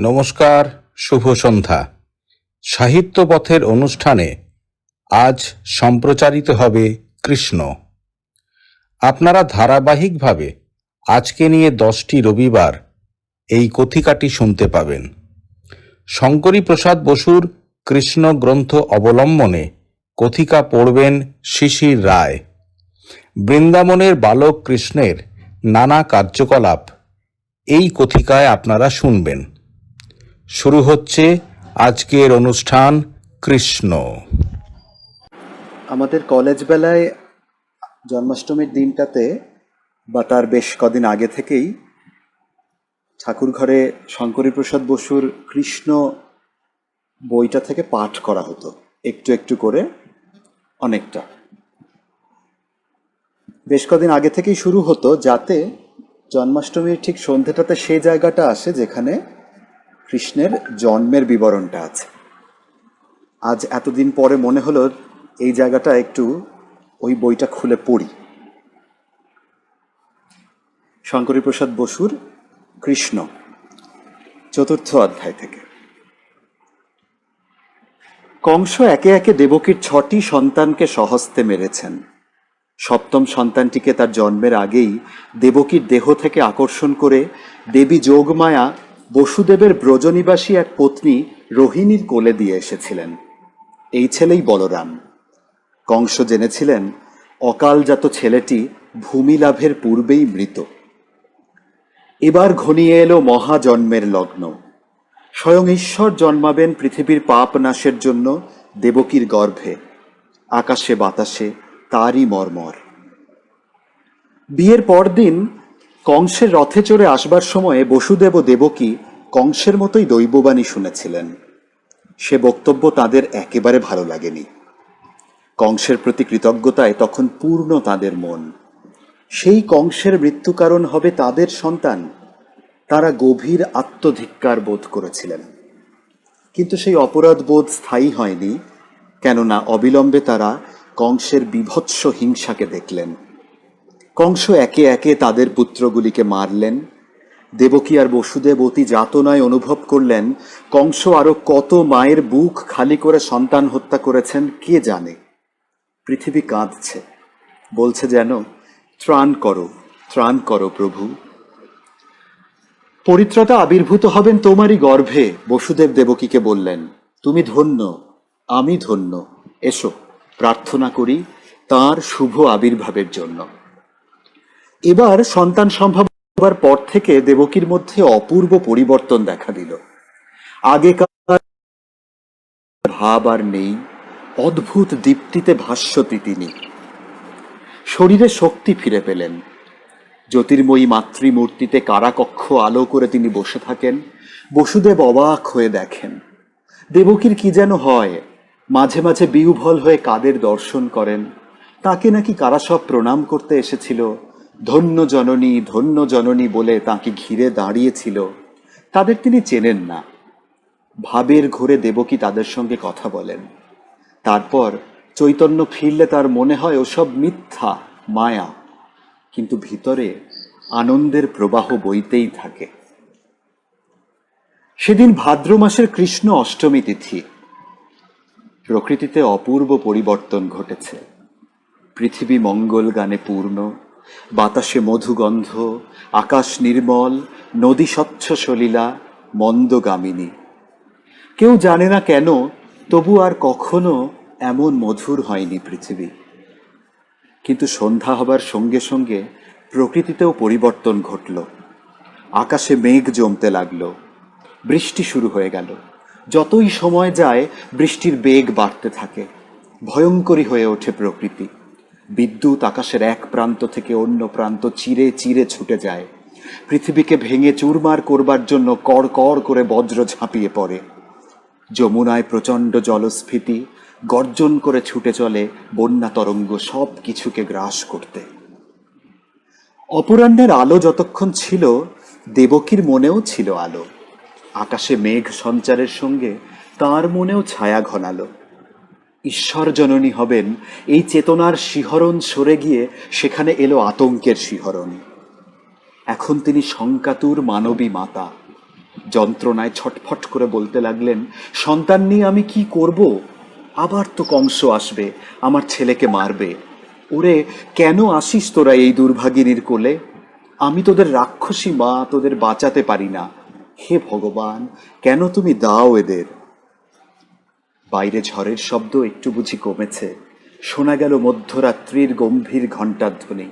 নমস্কার, শুভ সন্ধ্যা। সাহিত্য পথের অনুষ্ঠানে আজ সম্প্রচারিত হবে কৃষ্ণ। আপনারা ধারাবাহিকভাবে আজকে নিয়ে 10টি রবিবার এই কথিকাটি শুনতে পাবেন। শঙ্করী প্রসাদ বসুর কৃষ্ণ গ্রন্থ অবলম্বনে কথিকা পড়বেন শিশির রায়। বৃন্দাবনের বালক কৃষ্ণের নানা কার্যকলাপ এই কথিকায় আপনারা শুনবেন। শুরু হচ্ছে আজকের অনুষ্ঠান কৃষ্ণ। আমাদের কলেজ বেলায় জন্মাষ্টমীর দিনটাতে বা তার বেশ কদিন আগে থেকেই ঠাকুর ঘরে শঙ্করী প্রসাদ বসুর কৃষ্ণ বইটা থেকে পাঠ করা হতো, একটু একটু করে অনেকটা। বেশ কদিন আগে থেকেই শুরু হতো, যাতে জন্মাষ্টমীর ঠিক সন্ধ্যেটাতে সেই জায়গাটা আসে যেখানে কৃষ্ণের জন্মের বিবরণটা আছে। আজ এতদিন পরে মনে হলো এই জায়গাটা একটু ওই বইটা খুলে পড়ি। শঙ্করী প্রসাদ বসুর কৃষ্ণ, 4th অধ্যায় থেকে। কংস একে একে দেবকীর 6টি সন্তানকে স্বহস্তে মেরেছেন। 7ম সন্তানটিকে তার জন্মের আগেই দেবকীর দেহ থেকে আকর্ষণ করে দেবী যোগমায়া বসুদেবের ব্রজনিবাসী এক পত্নী রোহিণীর কোলে দিয়ে এসেছিলেন। এই ছেলেই বলরাম। কংস জেনেছিলেন অকালজাত ছেলেটি ভূমি লাভের পূর্বেই মৃত। এবার ঘনিয়ে এলো মহাজন্মের লগ্ন। স্বয়ং ঈশ্বর জন্মাবেন পৃথিবীর পাপ নাশের জন্য দেবকীর গর্ভে। আকাশে বাতাসে তারই মর্মর। বিয়ের পরদিন কংসের রথে চড়ে আসবার সময়ে বসুদেব ও দেবকী কংসের মতোই দৈববাণী শুনেছিলেন। সে বক্তব্য তাদের একেবারে ভালো লাগেনি। কংসের প্রতি কৃতজ্ঞতায় তখন পূর্ণ তাদের মন। সেই কংসের মৃত্যু কারণ হবে তাদের সন্তান। তারা গভীর আত্মধিক্কার বোধ করেছিলেন। কিন্তু সেই অপরাধ বোধ স্থায়ী হয়নি, কেননা অবিলম্বে তারা কংসের বীভৎস হিংসাকে দেখলেন। কংস একে একে তাদের পুত্রগুলিকে মারলেন। দেবকী আর বসুদেব অতি যাতনায় অনুভব করলেন কংস আরো কত মায়ের বুক খালি করে সন্তান হত্যা করেছেন কে জানে। পৃথিবী কাঁদছে, বলছে যেন ত্রাণ করো প্রভু। পরিত্রাতা আবির্ভূত হবেন তোমারই গর্ভে, বসুদেব দেবকীকে বললেন। তুমি ধন্য, আমি ধন্য, এসো প্রার্থনা করি তাঁর শুভ আবির্ভাবের জন্য। এবার সন্তান সম্ভব হবার পর থেকে দেবকীর মধ্যে অপূর্ব পরিবর্তন দেখা দিল। আগেকার ভাব আর নেই, অদ্ভুত দীপ্তিতে ভাস্বতী তিনি। শরীরে শক্তি ফিরে পেলেন। জ্যোতির্ময়ী মাতৃমূর্তিতে কারাকক্ষ আলো করে তিনি বসে থাকেন। বসুদেব অবাক হয়ে দেখেন দেবকীর কি যেন হয়। মাঝে মাঝে বিহ্বল হয়ে কাদের দর্শন করেন। তাকে নাকি কারা সব প্রণাম করতে এসেছিল, ধন্য জননী বলে তাকে ঘিরে দাঁড়িয়েছিল। তাদের তিনি চেনেন না। ভাবের ঘোরে দেবকী তাদের সঙ্গে কথা বলেন। তারপর চৈতন্য ফিরলে তার মনে হয় ওসব মিথ্যা, মায়া, কিন্তু ভিতরে আনন্দের প্রবাহ বইতেই থাকে। সেদিন ভাদ্র মাসের কৃষ্ণ অষ্টমী তিথি। প্রকৃতিতে অপূর্ব পরিবর্তন ঘটেছে। পৃথিবী মঙ্গল গানে পূর্ণ, বাতাসে মধুগন্ধ, আকাশ নির্মল, নদী স্বচ্ছ সলিলা, মন্দগামিনী। কেউ জানে না কেন, তবু আর কখনো এমন মধুর হয়নি পৃথিবী। কিন্তু সন্ধ্যা হবার সঙ্গে সঙ্গে প্রকৃতিতেও পরিবর্তন ঘটল। আকাশে মেঘ জমতে লাগলো, বৃষ্টি শুরু হয়ে গেল। যতই সময় যায় বৃষ্টির বেগ বাড়তে থাকে, ভয়ঙ্করী হয়ে ওঠে প্রকৃতি। বিদ্যুৎ আকাশের এক প্রান্ত থেকে অন্য প্রান্ত চিরে চিরে ছুটে যায়, পৃথিবীকে ভেঙে চুরমার করবার জন্য কড় কড় করে বজ্র ঝাঁপিয়ে পড়ে। যমুনায় প্রচণ্ড জলস্ফীতি গর্জন করে ছুটে চলে বন্যা তরঙ্গ সব কিছুকে গ্রাস করতে। অপরাহ্নের আলো যতক্ষণ ছিল, দেবকীর মনেও ছিল আলো। আকাশে মেঘ সঞ্চারের সঙ্গে তার মনেও ছায়া ঘনালো। ঈশ্বর জননী হবেন এই চেতনার শিহরণ সরে গিয়ে সেখানে এলো আতঙ্কের শিহরণ। এখন তিনি শঙ্কাতুর মানবী মাতা। যন্ত্রণায় ছটফট করে বলতে লাগলেন, সন্তান নিয়ে আমি কি করব? আবার তো কংস আসবে, আমার ছেলেকে মারবে। ওরে, কেন আসিস তোরা এই দুর্ভাগিনীর কোলে? আমি তোদের রাক্ষসী মা, তোদের বাঁচাতে পারি না। হে ভগবান, কেন তুমি দাও এদের? বাইরে ঝড়ের শব্দ একটু বুঝি কমেছে, শোনা গেল মধ্যরাত্রির গম্ভীর ঘণ্টার ধ্বনি।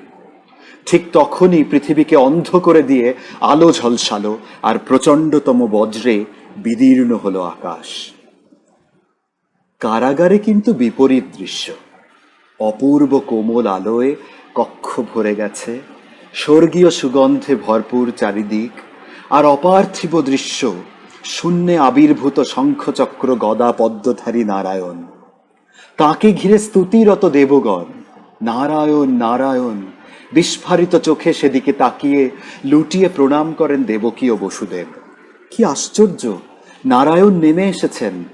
ঠিক তখনই পৃথিবীকে অন্ধ করে দিয়ে আলো ঝলসালো, আর প্রচণ্ডতম বজ্রে বিদীর্ণ হলো আকাশ। কারাগারে কিন্তু বিপরীত দৃশ্য। অপূর্ব কোমল আলোয় কক্ষ ভরে গেছে, স্বর্গীয় সুগন্ধে ভরপুর চারিদিক, আর অপার্থিব দৃশ্য, শূন্যে আবির্ভূত শঙ্খচক্র গদা পদ্মধারী নারায়ণ। তাকে ঘিরে স্তুতিরত দেবগণ, নারায়ণ নারায়ণ। বিস্ফারিত চোখে সেদিকে তাকিয়ে লুটিয়ে প্রণাম করেন দেবকী ও বসুদেব। কি আশ্চর্য! নারায়ণ নেমে এসেছেন,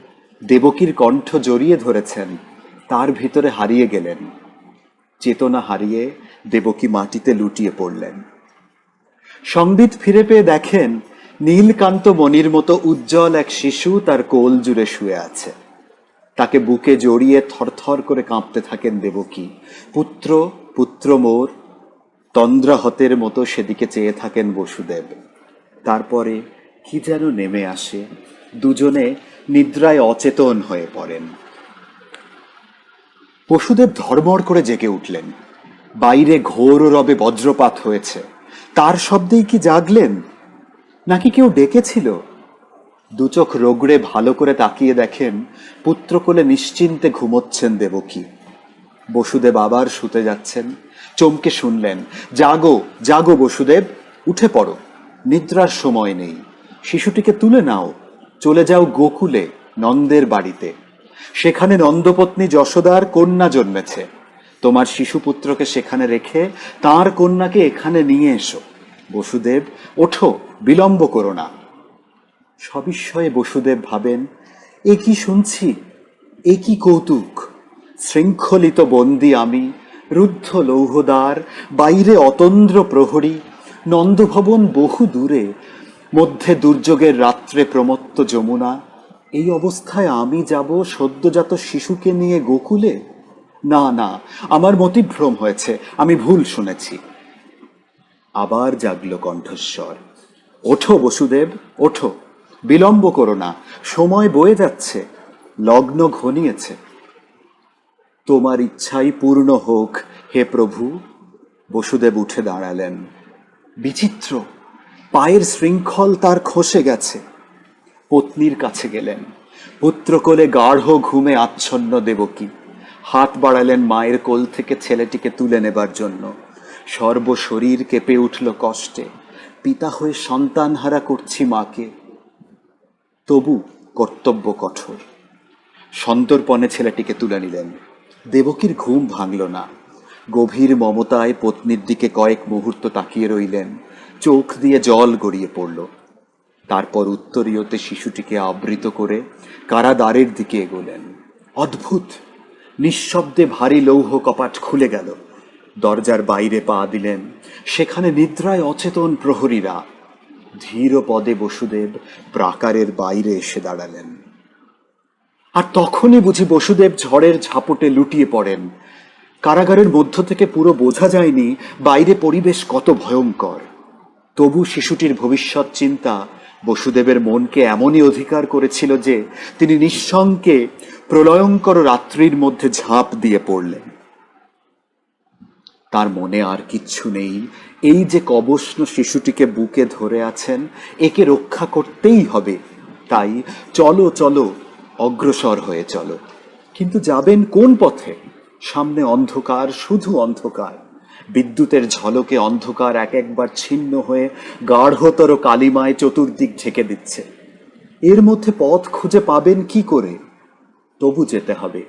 দেবকীর কণ্ঠ জড়িয়ে ধরেছেন, তার ভিতরে হারিয়ে গেলেন। চেতনা হারিয়ে দেবকী মাটিতে লুটিয়ে পড়লেন। সংবিত ফিরে পেয়ে দেখেন নীলকান্ত মণির মতো উজ্জ্বল এক শিশু তার কোল জুড়ে শুয়ে আছে। তাকে বুকে জড়িয়ে থরথর করে কাঁপতে থাকেন দেবকী। পুত্র পুত্র মোর, তন্দ্রাহতের মতো সেদিকে চেয়ে থাকেন বসুদেব। তারপরে কি যেন নেমে আসে, দুজনে নিদ্রায় অচেতন হয়ে পড়েন। বসুদেব ধড়মড় করে জেগে উঠলেন। বাইরে ঘোর রবে বজ্রপাত হয়েছে, তার শব্দেই কি জাগলেন, নাকি কেউ ডেকেছিল? দুচোখ রোগড়ে ভালো করে তাকিয়ে দেখেন পুত্রকোলে নিশ্চিন্তে ঘুমোচ্ছেন দেবকী। বসুদেব আবার শুতে যাচ্ছেন, চমকে শুনলেন, জাগো জাগো বসুদেব, উঠে পড়ো, নিদ্রার সময় নেই। শিশুটিকে তুলে নাও, চলে যাও গোকুলে, নন্দের বাড়িতে। সেখানে নন্দপত্নী যশোদার কন্যা জন্মেছে। তোমার শিশুপুত্রকে সেখানে রেখে তার কন্যাকে এখানে নিয়ে এসো। বসুদেব, ওঠো, বিলম্ব করো না। সবিস্ময়ে বসুদেব ভাবেন, এ কি শুনছি, এ কি কৌতুক! শৃঙ্খলিত বন্দী আমি, রুদ্ধ লৌহদ্বার, বাইরে অতন্দ্র প্রহরী, নন্দভবন বহু দূরে, মধ্যে দুর্যোগের রাত্রে প্রমত্ত যমুনা। এই অবস্থায় আমি যাব সদ্যজাত শিশুকে নিয়ে গোকুলে? না না, আমার মতিভ্রম হয়েছে, আমি ভুল শুনেছি। আবার জাগল কণ্ঠস্বর, ওঠো বসুদেব, ওঠো, বিলম্ব করো না, সময় বয়ে যাচ্ছে, লগ্ন ঘনিয়েছে। তোমার ইচ্ছাই পূর্ণ হোক হে প্রভু। বসুদেব উঠে দাঁড়ালেন। বিচিত্র, পায়ের শৃঙ্খল তার খসে গেছে। পত্নীর কাছে গেলেন। পুত্রকোলে গাঢ় ঘুমে আচ্ছন্ন দেবকী। হাত বাড়ালেন মায়ের কোল থেকে ছেলেটিকে তুলে নেবার জন্য। সর্বশরীর কেঁপে উঠল কষ্টে, পিতা হয়ে সন্তানহারা করছি মাকে। তবু কর্তব্য কঠোর। সন্তর্পণে ছেলেটিকে তুলে নিলেন। দেবকীর ঘুম ভাঙল না। গভীর মমতায় পত্নীর দিকে কয়েক মুহূর্ত তাকিয়ে রইলেন, চোখ দিয়ে জল গড়িয়ে পড়ল। তারপর উত্তরীয়তে শিশুটিকে আবৃত করে কারাদ্বারের দিকে এগোলেন। অদ্ভুত! নিঃশব্দে ভারী লৌহ কপাট খুলে গেল। দরজার বাইরে পা দিলেন, সেখানে নিদ্রায় অচেতন প্রহরীরা। ধীর পদে বসুদেব প্রাকারের বাইরে এসে দাঁড়ালেন। আর তখনই বুঝি বসুদেব ঝড়ের ঝাপটে লুটিয়ে পড়েন। কারাগারের মধ্য থেকে পুরো বোঝা যায়নি বাইরে পরিবেশ কত ভয়ঙ্কর। তবু শিশুটির ভবিষ্যৎ চিন্তা বসুদেবের মনকে এমনই অধিকার করেছিল যে তিনি নিঃশঙ্কে প্রলয়ঙ্কর রাত্রির মধ্যে ঝাঁপ দিয়ে পড়লেন। তার মনে আর কিচ্ছু নেই, এই যে কবষ্ণ শিশুটিকে বুকে ধরে আছেন, একে রক্ষা করতেই হবে, তাই চলো চলো, অগ্রসর হয়ে চলো। কিন্তু যাবেন কোন পথে? সামনে অন্ধকার, শুধু অন্ধকার। বিদ্যুতের ঝলকে অন্ধকার এক একবার ছিন্ন হয়ে গাঢ়তর কালিমায় চতুর্দিক ঢেকে দিচ্ছে। এর মধ্যে পথ খুঁজে পাবেন কি করে? তবু যেতে হবে।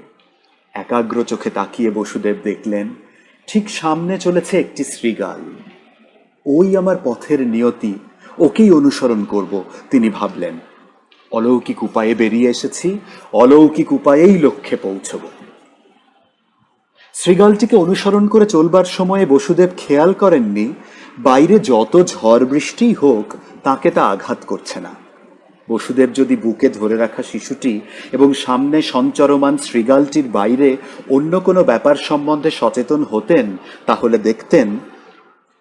একাগ্র চোখে তাকিয়ে বসুদেব দেখলেন ঠিক সামনে চলেছে একটি শৃগাল। ওই আমার পথের নিয়তি, ওকেই অনুসরণ করব, তিনি ভাবলেন। অলৌকিক উপায়ে বেরিয়ে এসেছি, অলৌকিক উপায়েই লক্ষ্যে পৌঁছব। শৃগালটিকে অনুসরণ করে চলবার সময়ে বসুদেব খেয়াল করেননি বাইরে যত ঝড় বৃষ্টিই হোক তাকে তা আঘাত করছে না। বসুদেব যদি বুকে ধরে রাখা শিশুটি এবং সামনে সঞ্চরমান শৃগালটির বাইরে অন্য কোনো ব্যাপার সম্বন্ধে সচেতন হতেন, তাহলে দেখতেন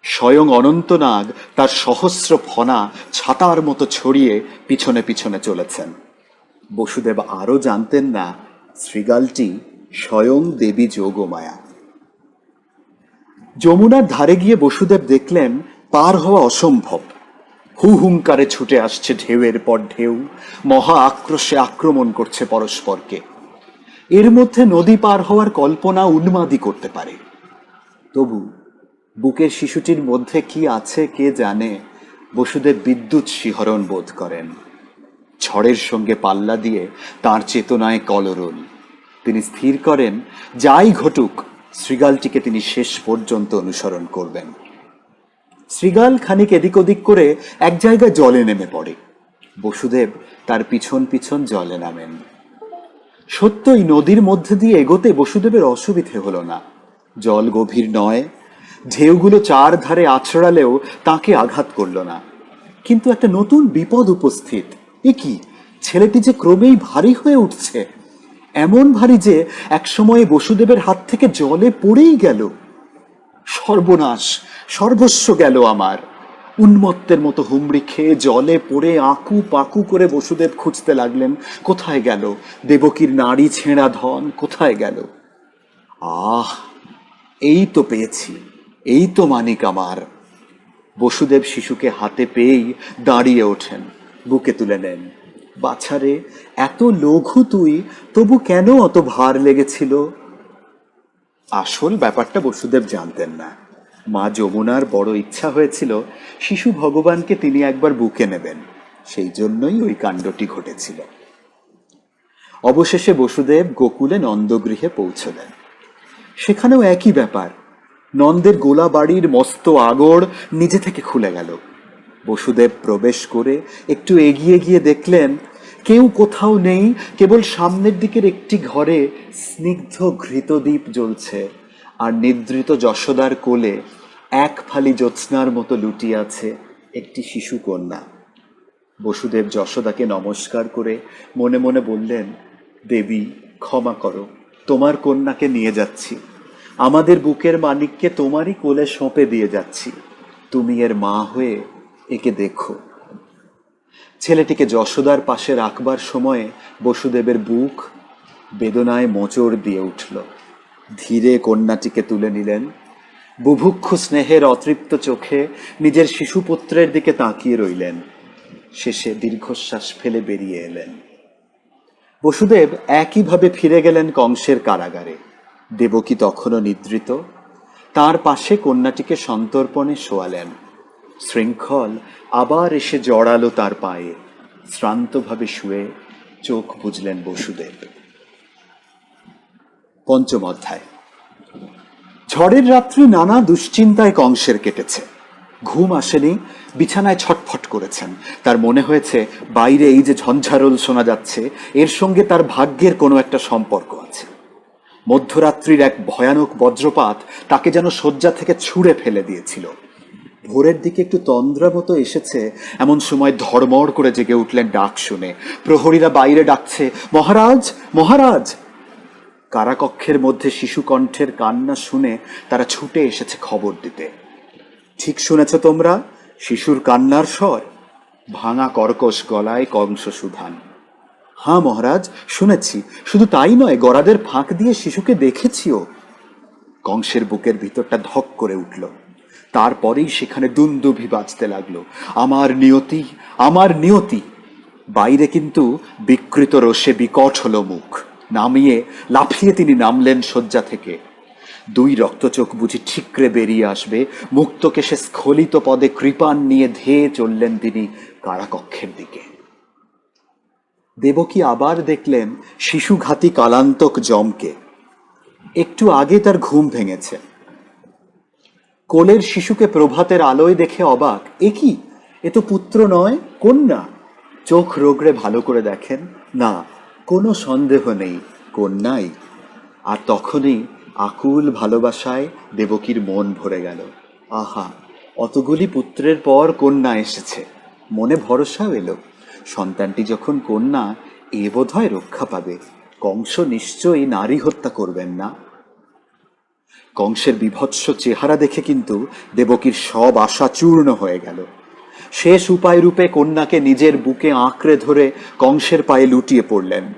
স্বয়ং অনন্তনাগ তার সহস্র ফনা ছাতার মতো ছড়িয়ে পিছনে পিছনে চলেছেন। বসুদেব আরও জানতেন না শৃগালটি স্বয়ং দেবী যোগমায়া। যমুনার ধারে গিয়ে বসুদেব দেখলেন পার হওয়া অসম্ভব। হুহুঙ্কারে ছুটে আসছে ঢেউয়ের পর ঢেউ, মহা আক্রোশে আক্রমণ করছে পরস্পরকে। এর মধ্যে নদী পার হওয়ার কল্পনা উন্মাদি করতে পারে। তবু বুকের শিশুটির মধ্যে কি আছে কে জানে, বসুদেব বিদ্যুৎ শিহরণ বোধ করেন। ঝড়ের সঙ্গে পাল্লা দিয়ে তার চেতনায় কলরল। তিনি স্থির করেন যাই ঘটুক শৃগালটিকে তিনি শেষ পর্যন্ত অনুসরণ করবেন। শৃগাল খানিক এদিক ওদিক করে এক জায়গায় জলে নেমে পড়ে। বসুদেব তার পিছন পিছন জলে নামেন। সত্যই নদীর মধ্যে দিয়ে এগোতে বসুদেবের অসুবিধে হলো না। জল গভীর নয়, ঢেউগুলো চার ধারে আছড়ালেও তাকে আঘাত করল না। কিন্তু একটা নতুন বিপদ উপস্থিত। এ কি, ছেলেটি যে ক্রমেই ভারী হয়ে উঠছে, এমন ভারী যে একসময়ে বসুদেবের হাত থেকে জলে পড়েই গেল। সর্বনাশ, সর্বস্ব গেল আমার। উন্মত্তের মতো হুমড়ি খেয়ে জলে পড়ে আঁকু পাকু করে বসুদেব খুঁজতে লাগলেন কোথায় গেল দেবকীর নাড়ি ছেঁড়া ধন, কোথায় গেল। আহ, এই তো পেয়েছি, এই তো মানিক আমার। বসুদেব শিশুকে হাতে পেয়েই দাঁড়িয়ে ওঠেন, বুকে তুলে নেন। বাছারে, এত লঘু তুই, তবু কেন অত ভার লেগেছিল? আসল ব্যাপারটা বসুদেব জানতেন না। মা যমুনার বড় ইচ্ছা হয়েছিল শিশু ভগবানকে তিনি একবার বুকে নেবেন, সেই জন্যই ওই কাণ্ডটি ঘটেছিল। অবশেষে বসুদেব গোকুলে নন্দগৃহে পৌঁছলেন। সেখানেও একই ব্যাপার। নন্দের গোলা বাড়ির মস্ত আগড় নিজে থেকে খুলে গেল। বসুদেব প্রবেশ করে একটু এগিয়ে গিয়ে দেখলেন কেউ কোথাও নেই, কেবল সামনের দিকের একটি ঘরে স্নিগ্ধ ঘৃতদীপ জ্বলছে, আর নিদ্রিত যশোদার কোলে এক ফালি জ্যোৎস্নার মতো লুটিয়ে আছে একটি শিশু কন্যা। বসুদেব যশোদাকে নমস্কার করে মনে মনে বললেন, দেবী ক্ষমা করো, তোমার কন্যাকে নিয়ে যাচ্ছি। আমাদের বুকের মানিককে তোমারই কোলে সঁপে দিয়ে যাচ্ছি। তুমি এর মা হয়ে একে দেখো। ছেলেটিকে যশোদার পাশে রাখবার সময়ে বসুদেবের বুক বেদনায় মোচড় দিয়ে উঠল। ধীরে কন্যাটিকে তুলে নিলেন। বুভুক্ষু স্নেহের অতৃপ্ত চোখে নিজের শিশুপুত্রের দিকে তাকিয়ে রইলেন। শেষে দীর্ঘশ্বাস ফেলে বেরিয়ে এলেন। বসুদেব একইভাবে ফিরে গেলেন কংসের কারাগারে। দেবকী তখনও নিদ্রিত। তার পাশে কন্যাটিকে সন্তর্পণে শোয়ালেন। শৃঙ্খল আবার এসে জড়ালো তার পায়ে। শ্রান্তভাবে শুয়ে চোখ বুজলেন বসুদেব। পঞ্চম অধ্যায়। ঝড়ের রাত্রি নানা দুশ্চিন্তায় কংসের কেটেছে। ঘুম আসেনি, বিছানায় ছটফট করেছেন। তার মনে হয়েছে বাইরে এই যে ঝঞ্ঝারোল শোনা যাচ্ছে, এর সঙ্গে তার ভাগ্যের কোনো একটা সম্পর্ক আছে। মধ্যরাত্রির এক ভয়ানক বজ্রপাত তাকে যেন শয্যা থেকে ছুঁড়ে ফেলে দিয়েছিল। ভোরের দিকে একটু তন্দ্রা মতো এসেছে, এমন সময় ধড়মড় করে জেগে উঠলেন ডাক শুনে। প্রহরীরা বাইরে ডাকছে, মহারাজ, মহারাজ। কারাকক্ষের মধ্যে শিশু কণ্ঠের কান্না শুনে তারা ছুটে এসেছে খবর দিতে। ঠিক শুনেছ তোমরা, শিশুর কান্নার স্বর। ভাঙা কর্কশ গলায় কংস সুধান। হ্যাঁ মহারাজ, শুনেছি। শুধু তাই নয়, গরাদের ফাঁক দিয়ে শিশুকে দেখেছিও। কংসের বুকের ভিতরটা ধক করে উঠল। তারপরেই সেখানে দুন্দুভি বাজতে লাগলো, আমার নিয়তি, আমার নিয়তি। বাইরে কিন্তু বিকৃত রোষে বিকট হলো মুখ। নামিয়ে লাফিয়ে তিনি নামলেন শয্যা থেকে। দুই রক্তচোখ বুঝি ঠিকরে বেরিয়ে আসবে, মুক্তকেশে স্খলিত পদে কৃপাণ নিয়ে ধেয়ে চললেন তিনি কারাকক্ষের দিকে। দেবকী আবার দেখলেন শিশুঘাতী কালান্তক যমকে। একটু আগে তার ঘুম ভেঙেছে। কোলের শিশুকে প্রভাতের আলোয় দেখে অবাক, এ কি, এ তো পুত্র নয়, কন্যা। চোখ রোগড়ে ভালো করে দেখেন, না, কোনো সন্দেহ নেই, কন্যাই। আর তখনই আকুল ভালোবাসায় দেবকীর মন ভরে গেল। আহা, অতগুলি পুত্রের পর কন্যা এসেছে, মনে ভরসাও এলো। সন্তানটি যখন কন্যা, এ বোধহয় রক্ষা পাবে। কংস নিশ্চয়ই নারী হত্যা করবেন না। কংসের বীভৎস চেহারা দেখে কিন্তু দেবকীর সব আশা চূর্ণ হয়ে গেল। শেষ উপায় রূপে কন্যাকে নিজের বুকে আঁকড়ে ধরে কংসের পায়ে লুটিয়ে পড়লেন।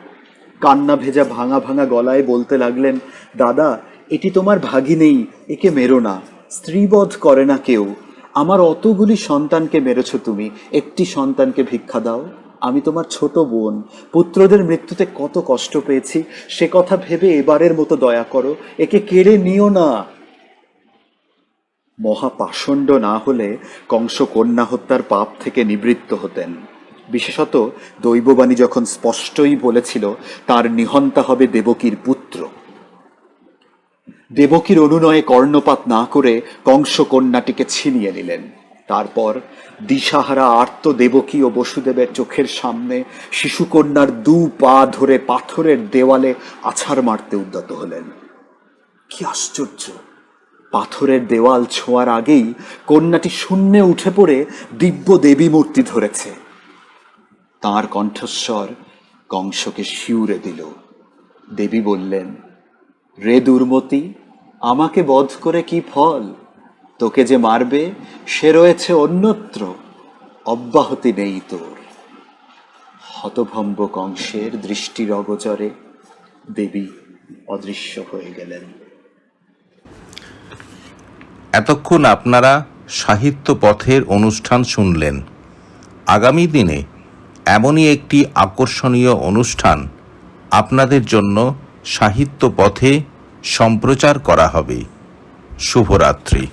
কান্না ভেজা ভাঙা ভাঙা গলায় বলতে লাগলেন, দাদা, এটি তোমার ভাগিনেই, একে মেরো না, স্ত্রীবধ করে না কেউ। আমার অতগুলি সন্তানকে মেরেছ তুমি, একটি সন্তানকে ভিক্ষা দাও। আমি তোমার ছোট বোন, পুত্রদের মৃত্যুতে কত কষ্ট পেয়েছি, সে কথা ভেবে এবারের মতো দয়া করো, একে কেড়ে নিও না। মহাপাষণ্ড না হলে কংস কন্যা হত্যার পাপ থেকে নিবৃত্ত হতেন। বিশেষত দৈববাণী যখন স্পষ্টই বলেছিল তার নিহন্তা হবে দেবকীর পুত্র। দেবকীর অনুনয়ে কর্ণপাত না করে কংস কন্যাটিকে ছিনিয়ে নিলেন। তারপর দিশাহারা আর্ত দেবকী ও বসুদেবের চোখের সামনে শিশুকন্যার দু পা ধরে পাথরের দেওয়ালে আছাড় মারতে উদ্যত হলেন। কি আশ্চর্য! পাথরের দেওয়াল ছোঁয়ার আগেই কন্যাটি শূন্যে উঠে পড়ে দিব্য দেবী মূর্তি ধরেছে। তাঁর কণ্ঠস্বর কংসকে শিউরে দিল। দেবী বললেন, রে দুর্মতি, আমাকে বধ করে কি ফল? তোকে যে মারবে সে রয়েছে অন্যত্র, অব্যাহতি নেই তোর। হতভম্ব কংসের দৃষ্টির অগোচরে দেবী অদৃশ্য হয়ে গেলেন। এতক্ষণ আপনারা সাহিত্য পথের অনুষ্ঠান শুনলেন। আগামী দিনে এমনই একটি আকর্ষণীয় অনুষ্ঠান আপনাদের জন্য সাহিত্য পথে সম্প্রচার করা হবে। শুভরাত্রি।